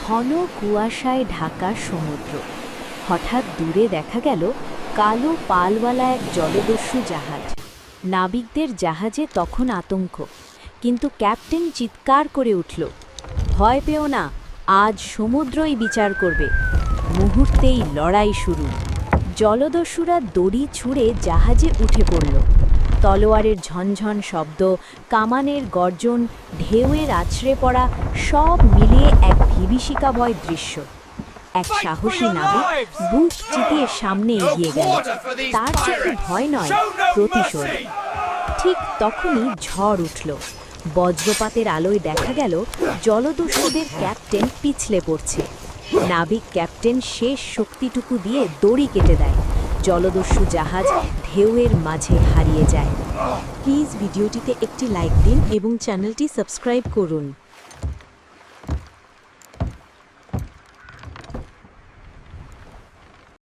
ঘন কুয়াশায় ঢাকা সমুদ্র। হঠাৎ দূরে দেখা গেল কালো পালওয়ালা এক জলদস্যু জাহাজ। নাবিকদের জাহাজে তখন আতঙ্ক, কিন্তু ক্যাপ্টেন চিৎকার করে উঠল, ভয় পেও না, আজ সমুদ্রই বিচার করবে। মুহূর্তেই লড়াই শুরু। জলদস্যুরা দড়ি ছুঁড়ে জাহাজে উঠে পড়ল। তলোয়ারের ঝনঝন শব্দ, কামানের গর্জন, ঢেউয়ের আছড়ে পড়া, সব মিলিয়ে এক বিভীষিকাময় দৃশ্য। এক সাহসী নাবিক বুক চিতিয়ে সামনে এগিয়ে গেল। তার চোখে ভয় নয়, প্রতিশোধ। ঠিক তখনই ঝড় উঠল। বজ্রপাতের আলোয় দেখা গেল জলদস্যুদের ক্যাপ্টেন পিছলে পড়ছে। নাবিক ক্যাপ্টেন শেষ শক্তিটুকু দিয়ে দড়ি কেটে দেয়। জলদস্যু জাহাজ ঢেউয়ের মাঝে হারিয়ে যায়। প্লিজ ভিডিওটিতে একটি লাইক দিন এবং চ্যানেলটি সাবস্ক্রাইব করুন।